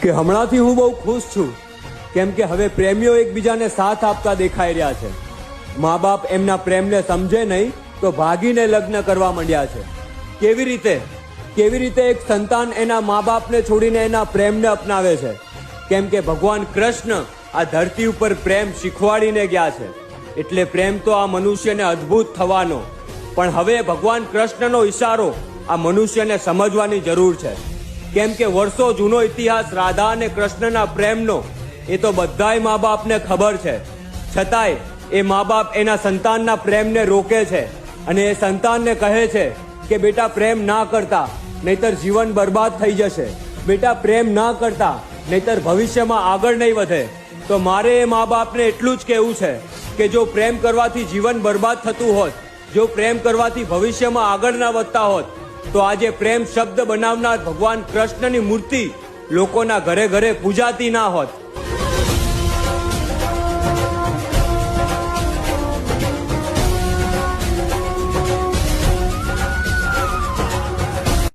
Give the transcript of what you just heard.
કે હમણાંથી હું બહુ ખુશ છું, કેમ કે હવે પ્રેમીઓ એકબીજાને સાથ આપતા દેખાઈ રહ્યા છે. મા બાપ એમના પ્રેમને સમજે નહીં તો ભાગીને લગ્ન કરવા માંડ્યા છે. કેવી રીતે એક સંતાન એના મા બાપને છોડીને એના પ્રેમને અપનાવે છે? કેમ કે ભગવાન કૃષ્ણ આ ધરતી ઉપર પ્રેમ શીખવાડીને ગયા છે. એટલે પ્રેમ તો આ મનુષ્યને અદ્ભુત થવાનો, પણ હવે ભગવાન કૃષ્ણનો ઈશારો આ મનુષ્યને સમજવાની જરૂર છે. કેમ કે વર્ષો જૂનો ઇતિહાસ રાધા અને કૃષ્ણના પ્રેમનો એ તો બધાય મા બાપને ખબર છે. છતાંય એ મા બાપ એના સંતાનના પ્રેમને રોકે છે અને એ સંતાનને કહે છે કે બેટા પ્રેમ ના કરતા નહીતર જીવન બરબાદ થઈ જશે. બેટા પ્રેમ ના કરતા નહીતર ભવિષ્યમાં આગળ નહીં વધે. તો મારે એ મા બાપને એટલું જ કહેવું છે કે જો પ્રેમ કરવાથી જીવન બરબાદ થતું હોત, જો પ્રેમ કરવાથી ભવિષ્યમાં આગળ ના વધતા હોત, તો આજે પ્રેમ શબ્દ બનાવનાર ભગવાન કૃષ્ણની મૂર્તિ લોકોના ઘરે ઘરે પૂજાતી ના હોત.